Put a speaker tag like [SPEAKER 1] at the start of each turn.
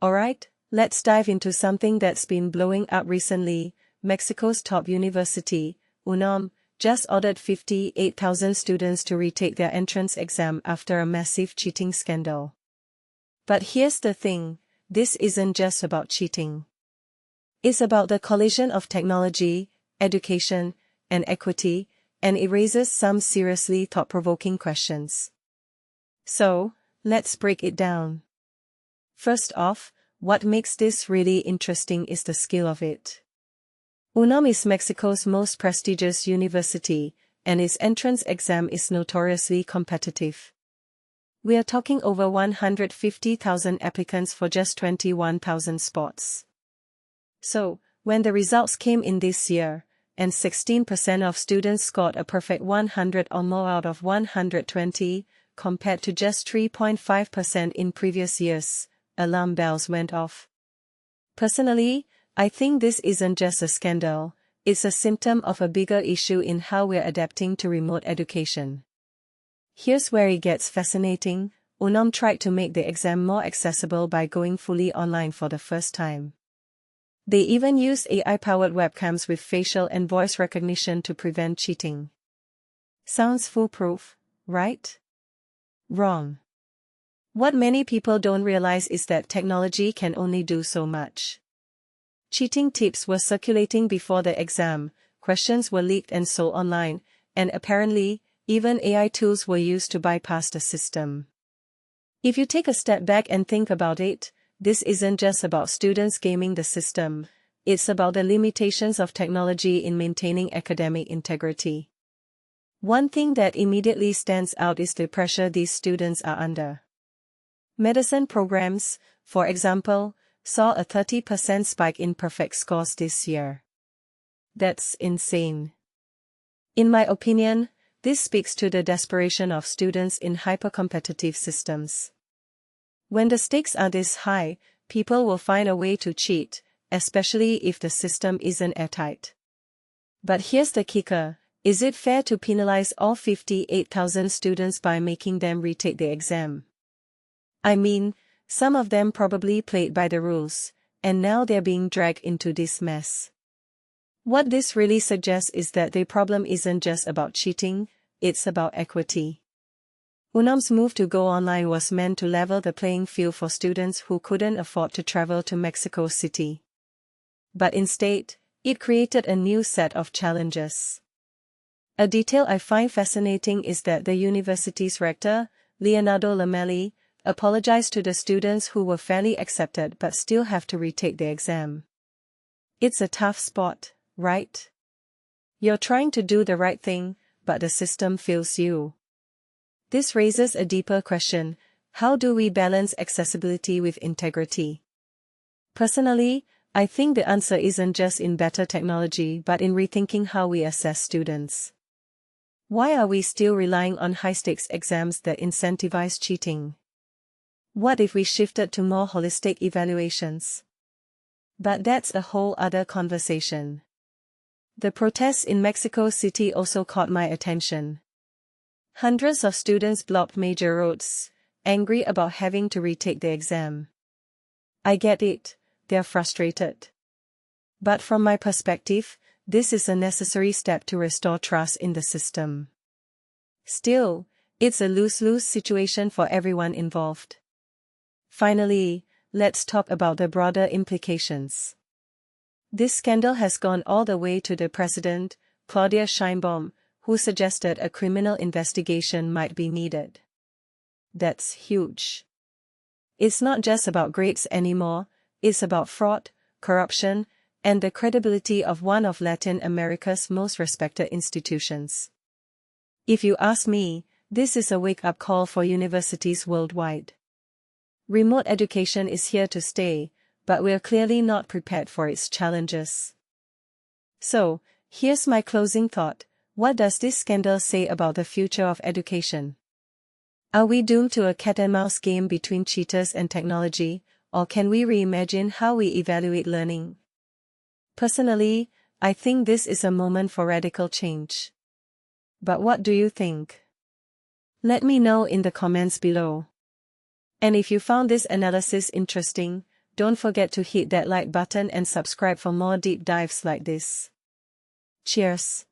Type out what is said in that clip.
[SPEAKER 1] Alright, let's dive into something that's been blowing up recently. Mexico's top university, UNAM, just ordered 58,000 students to retake their entrance exam after a massive cheating scandal. But here's the thing, this isn't just about cheating. It's about the collision of technology, education, and equity, and it raises some seriously thought-provoking questions. So, let's break it down. First off, what makes this really interesting is the scale of it. UNAM is Mexico's most prestigious university, and its entrance exam is notoriously competitive. We are talking over 150,000 applicants for just 21,000 spots. So, when the results came in this year, and 16% of students scored a perfect 100 or more out of 120, compared to just 3.5% in previous years, alarm bells went off. Personally, I think this isn't just a scandal, it's a symptom of a bigger issue in how we're adapting to remote education. Here's where it gets fascinating. UNAM tried to make the exam more accessible by going fully online for the first time. They even used AI-powered webcams with facial and voice recognition to prevent cheating. Sounds foolproof, right? Wrong. What many people don't realize is that technology can only do so much. Cheating tips were circulating before the exam, questions were leaked and sold online, and apparently, even AI tools were used to bypass the system. If you take a step back and think about it, this isn't just about students gaming the system, it's about the limitations of technology in maintaining academic integrity. One thing that immediately stands out is the pressure these students are under. Medicine programs, for example, saw a 30% spike in perfect scores this year. That's insane. In my opinion, this speaks to the desperation of students in hyper-competitive systems. When the stakes are this high, people will find a way to cheat, especially if the system isn't airtight. But here's the kicker, is it fair to penalize all 58,000 students by making them retake the exam? I mean, some of them probably played by the rules, and now they're being dragged into this mess. What this really suggests is that the problem isn't just about cheating, it's about equity. UNAM's move to go online was meant to level the playing field for students who couldn't afford to travel to Mexico City. But instead, it created a new set of challenges. A detail I find fascinating is that the university's rector, Leonardo Lamelli, apologized to the students who were fairly accepted but still have to retake the exam. It's a tough spot, right? You're trying to do the right thing, but the system fails you. This raises a deeper question, how do we balance accessibility with integrity? Personally, I think the answer isn't just in better technology but in rethinking how we assess students. Why are we still relying on high-stakes exams that incentivize cheating? What if we shifted to more holistic evaluations? But that's a whole other conversation. The protests in Mexico City also caught my attention. Hundreds of students blocked major roads, angry about having to retake the exam. I get it, they're frustrated. But from my perspective, this is a necessary step to restore trust in the system. Still, it's a lose-lose situation for everyone involved. Finally, let's talk about the broader implications. This scandal has gone all the way to the president, Claudia Sheinbaum, who suggested a criminal investigation might be needed. That's huge. It's not just about grades anymore, it's about fraud, corruption, and the credibility of one of Latin America's most respected institutions. If you ask me, this is a wake-up call for universities worldwide. Remote education is here to stay, but we're clearly not prepared for its challenges. So, here's my closing thought. What does this scandal say about the future of education? Are we doomed to a cat-and-mouse game between cheaters and technology, or can we reimagine how we evaluate learning? Personally, I think this is a moment for radical change. But what do you think? Let me know in the comments below. And if you found this analysis interesting, don't forget to hit that like button and subscribe for more deep dives like this. Cheers!